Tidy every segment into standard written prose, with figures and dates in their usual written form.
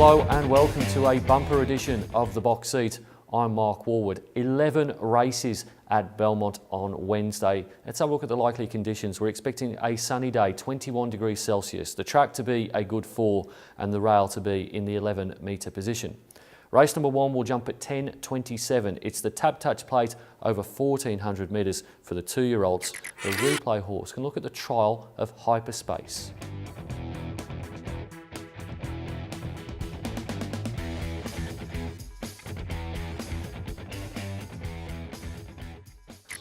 Hello and welcome to a bumper edition of The Box Seat. I'm Mark Warwood. 11 races at Belmont on Wednesday. Let's have a look at the likely conditions. We're expecting a sunny day, 21 degrees Celsius, the track to be a good 4 and the rail to be in the 11 metre position. Race number 1 will jump at 10:27. It's the Tap Touch Plate over 1,400 metres for the 2-year-olds. The replay horse can look at the trial of Hyperspace.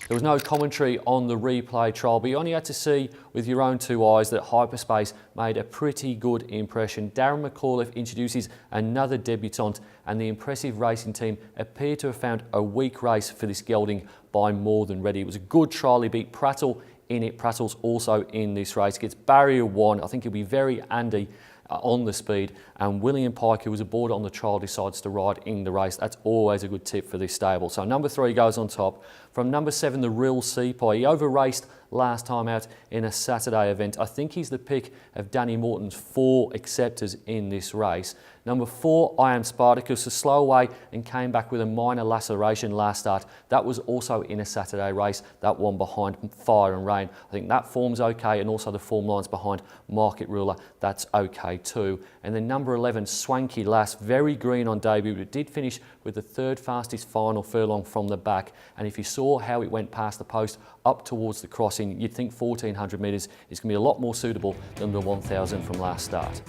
There was no commentary on the replay trial, but you only had to see with your own 2 eyes that Hyperspace made a pretty good impression. Darren McAuliffe introduces another debutant, and the impressive racing team appear to have found a weak race for this gelding by more than ready. It was a good trial. He beat Prattle in it. Prattle's also in this race. Gets barrier 1. I think he'll be very handy on the speed, and William Pike, who was aboard on the trial, decides to ride in the race. That's always a good tip for this stable. So number 3 goes on top. From number 7, the Real Seapoy. He over-raced last time out in a Saturday event. I think he's the pick of Danny Morton's 4 acceptors in this race. Number 4, I Am Spartacus, a slow away and came back with a minor laceration last start. That was also in a Saturday race, that one behind Fire and Rain. I think that form's okay, and also the form lines behind Market Ruler, that's okay too. And then number 11, Swanky Lass, very green on debut, but it did finish with the 3rd fastest final furlong from the back. And if you saw how it went past the post up towards the crossing, you'd think 1,400 metres is going to be a lot more suitable than the 1,000 from last start.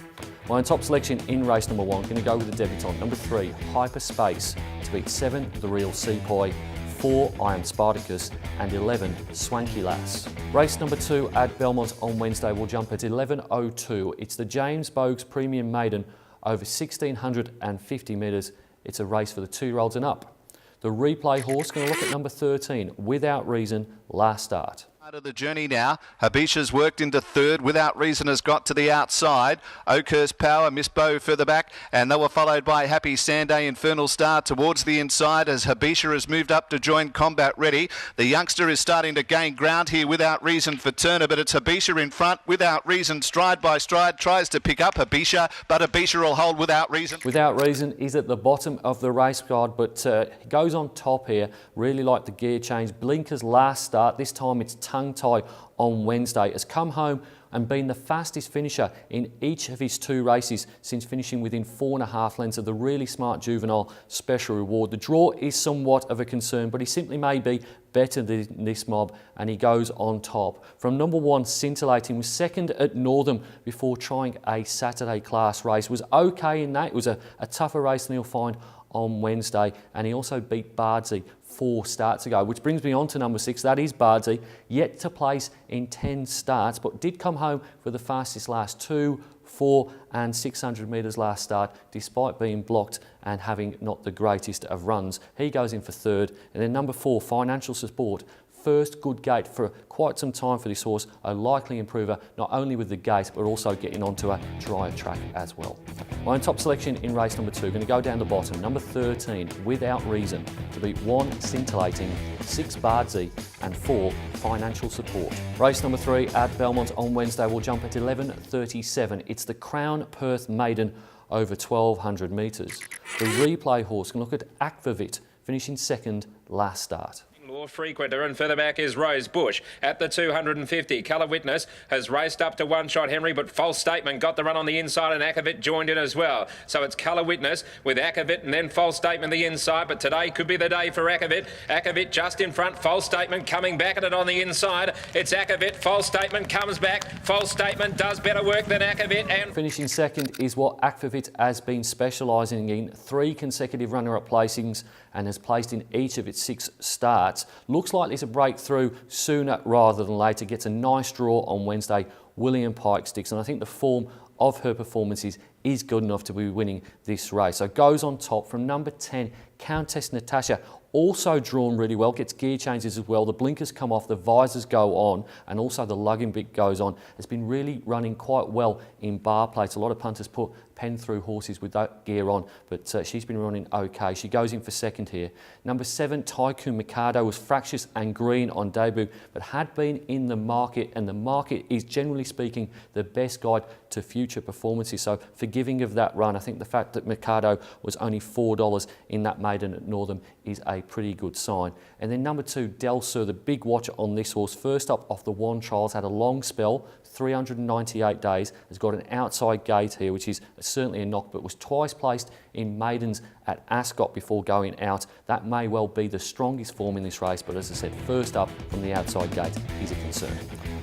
My own top selection in race number 1, going to go with the debutant. Number 3, Hyperspace, to beat 7, the Real Seapoy, 4, I Am Spartacus, and 11, Swanky Lass. Race number 2 at Belmont on Wednesday will jump at 11:02. It's the James Bogues Premium Maiden over 1,650 metres. It's a race for the 2-year-olds and up. The replay horse going to look at number 13, Without Reason, last start. Part of the journey now. Habisha's worked into 3rd. Without Reason has got to the outside. Oakhurst Power, Miss Bow further back, and they were followed by Happy Sanday, Infernal Star towards the inside as Habisha has moved up to join Combat Ready. The youngster is starting to gain ground here. Without Reason for Turner, but it's Habisha in front. Without Reason, stride by stride, tries to pick up Habisha, but Habisha will hold Without Reason. Without Reason is at the bottom of the race guard, but he goes on top here. Really like the gear change. Blinkers last start. This time it's tongue tie on Wednesday. Has come home and been the fastest finisher in each of his 2 races since finishing within 4.5 lengths of the Really Smart Juvenile Special Reward. The draw is somewhat of a concern, but he simply may be better than this mob, and he goes on top. From number 1, Scintillating, was 2nd at Northam before trying a Saturday class race. Was okay in that. It was a tougher race than he'll find on Wednesday, and he also beat Bardsey 4 starts ago, which brings me on to number 6. That is Bardsey, yet to place in 10 starts, but did come home for the fastest last 2, 4 and 600 metres last start, despite being blocked and having not the greatest of runs. He goes in for 3rd. And then number 4, Financial Support. First good gate for quite some time for this horse, a likely improver, not only with the gate, but also getting onto a drier track as well. My own top selection in race number 2, going to go down the bottom. Number 13, Without Reason, to beat 1, Scintillating, 6, Bardsey, and 4, Financial Support. Race number 3 at Belmont on Wednesday will jump at 11:37. It's the Crown Perth Maiden over 1,200 metres. The replay horse can look at Akvavit, finishing 2nd last start. More frequenter, and further back is Rose Bush at the 250. Colour Witness has raced up to One Shot Henry, but False Statement got the run on the inside, and Akavit joined in as well. So it's Colour Witness with Akavit and then False Statement the inside, but today could be the day for Akavit. Akavit just in front, False Statement coming back at it on the inside. It's Akavit, False Statement comes back, False Statement does better work than Akavit, and finishing 2nd is what Akvavit has been specialising in. 3 consecutive runner-up placings and has placed in each of its 6 starts. Looks likely to break through sooner rather than later. Gets a nice draw on Wednesday. William Pike sticks, and I think the form of her performances is good enough to be winning this race. So goes on top from number 10, Countess Natasha, also drawn really well, gets gear changes as well. The blinkers come off, the visors go on, and also the lugging bit goes on. It's been really running quite well in bar plates. A lot of punters put pen through horses with that gear on, but she's been running okay. She goes in for second here. Number 7, Tycoon Mikado, was fractious and green on debut, but had been in the market, and the market is generally speaking the best guide to future performances. So forgiving of that run. I think the fact that Mikado was only $4 in that maiden at Northam is a pretty good sign. And then number 2, Del Sur, the big watcher on this horse. First up off the one trials, had a long spell, 398 days, has got an outside gate here, which is certainly a knock, but was twice placed in maidens at Ascot before going out. That may well be the strongest form in this race, but as I said, first up from the outside gate is a concern.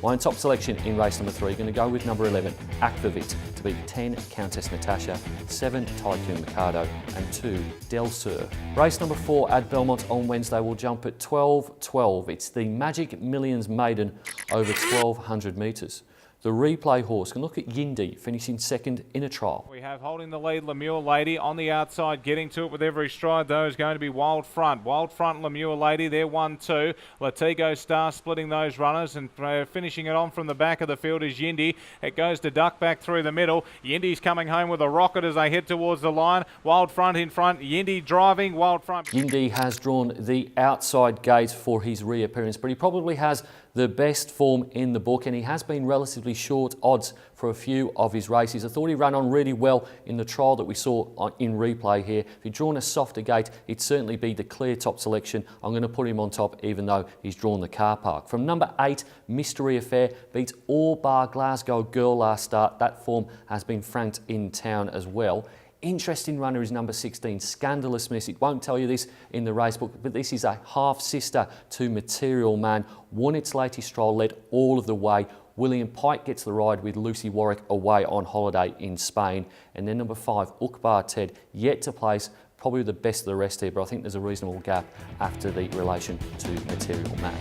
My top selection in race number 3, going to go with number 11, Akvavit, to beat 10, Countess Natasha, 7, Tycoon Mikado, and 2, Del Sur. Race number 4 at Belmont on Wednesday will jump at 12:12. It's the Magic Millions maiden over 1,200 metres. The replay horse can look at Yindi finishing second in a trial. We have holding the lead Lemure Lady on the outside, getting to it with every stride though is going to be Wild Front. Wild Front, Lemure Lady, they're 1-2. Latigo Star splitting those runners and finishing it on from the back of the field is Yindi. It goes to duck back through the middle. Yindi's coming home with a rocket as they head towards the line. Wild Front in front, Yindi driving, Wild Front. Yindi has drawn the outside gate for his reappearance, but he probably has the best form in the book, and he has been relatively short odds for a few of his races. I thought he ran on really well in the trial that we saw in replay here. If he'd drawn a softer gate, he'd certainly be the clear top selection. I'm going to put him on top even though he's drawn the car park. From number 8, Mystery Affair, beats all bar Glasgow Girl last start. That form has been franked in town as well. Interesting runner is number 16, Scandalous Miss. It won't tell you this in the race book, but this is a half-sister to Material Man. Won its latest trial, led all of the way. William Pike gets the ride with Lucy Warwick away on holiday in Spain. And then number 5, Ukbar Ted, yet to place, probably the best of the rest here, but I think there's a reasonable gap after the relation to Material Man.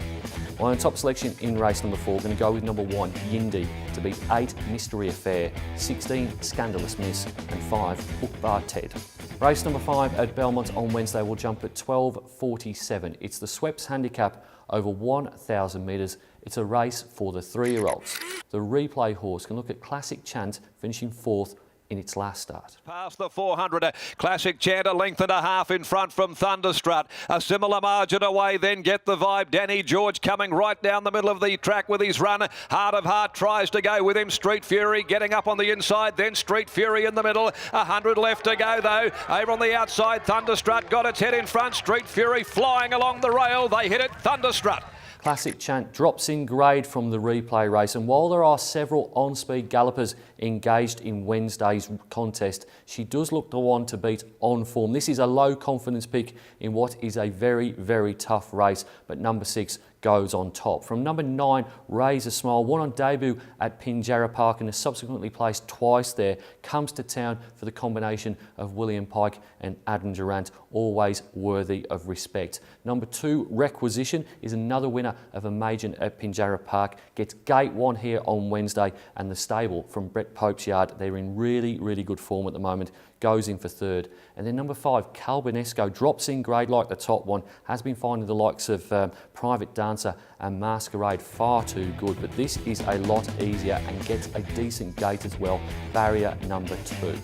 My top selection in race number 4, going to go with number 1, Yindi, to beat 8, Mystery Affair, 16, Scandalous Miss, and 5, Ukbar Ted. Race number 5 at Belmont on Wednesday will jump at 12:47. It's the Sweps handicap over 1,000 metres. It's a race for the 3-year-olds. The replay horse can look at Classic Chant, finishing 4th in its last start. Past the 400, Classic Chant a length and a half in front from Thunderstrut. A similar margin away, then Get the Vibe. Danny George coming right down the middle of the track with his run. Heart of Heart tries to go with him. Street Fury getting up on the inside, then Street Fury in the middle. 100 left to go though. Over on the outside, Thunderstrut got its head in front. Street Fury flying along the rail. They hit it, Thunderstrut. Classic Chant drops in grade from the replay race, and while there are several on-speed gallopers engaged in Wednesday's contest, she does look the one to beat on form. This is a low confidence pick in what is a very, very tough race, but number 6 goes on top. From number 9, Raise a Smile, won on debut at Pinjarra Park and has subsequently placed twice there, comes to town for the combination of William Pike and Adam Durant, always worthy of respect. Number 2, Requisition, is another winner of a maiden at Pinjarra Park, gets gate 1 here on Wednesday, and the stable from Brett Pope's yard, they're in really, really good form at the moment, goes in for 3rd. And then number 5, Calbinesco, drops in grade like the top one, has been finding the likes of Private Dancer and Masquerade far too good, but this is a lot easier and gets a decent gate as well, barrier number 2.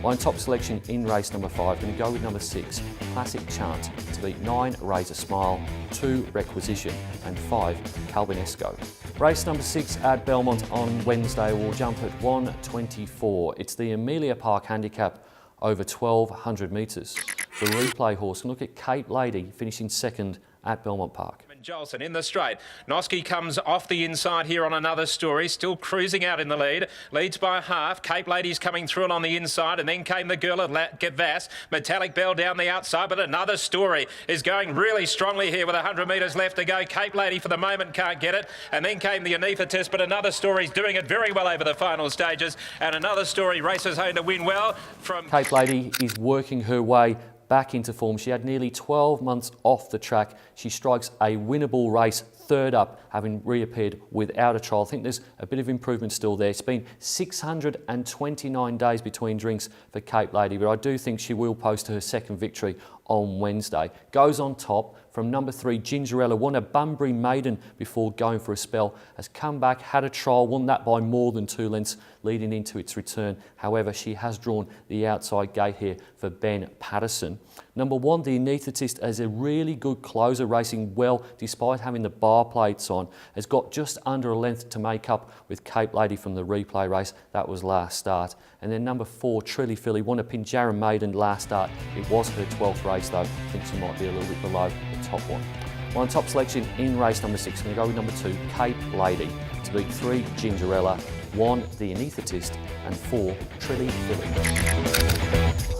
My top selection in race number 5, going to go with number 6, Classic Chant, to beat 9, Raise a Smile, 2, Requisition, and 5, Calbinesco. Race number 6 at Belmont on Wednesday will jump at 1:24. It's the Amelia Park handicap over 1,200 metres. The replay horse can look at Cape Lady, finishing 2nd at Belmont Park. Jolson in the straight. Noski comes off the inside here on Another Story, still cruising out in the lead. Leads by a half. Cape Lady's coming through it on the inside, and then came the girl of Gavass. Metallic Bell down the outside, but Another Story is going really strongly here with 100 metres left to go. Cape Lady for the moment can't get it, and then came the anaesthetist, but Another Story's doing it very well over the final stages, and Another Story races home to win well from... Cape Lady is working her way back into form. She had nearly 12 months off the track. She strikes a winnable race, third up, having reappeared without a trial. I think there's a bit of improvement still there. It's been 629 days between drinks for Cape Lady, but I do think she will post her second victory on Wednesday. Goes on top from number 3, Gingerella, won a Bunbury maiden before going for a spell, has come back, had a trial, won that by more than 2 lengths leading into its return. However, she has drawn the outside gate here for Ben Patterson. Number 1, the Anaesthetist, as a really good closer, racing well despite having the bar plates on, has got just under a length to make up with Cape Lady from the replay race. That was last start. And then number 4, Trilly Filly, won a Pinjarra maiden last start. It was her 12th race though. I think she might be a little bit below the top one. My top selection in race number 6, I'm going to go with number 2, Cape Lady, to beat 3, Gingerella, 1, the Anaesthetist, and 4, Trilly Filly.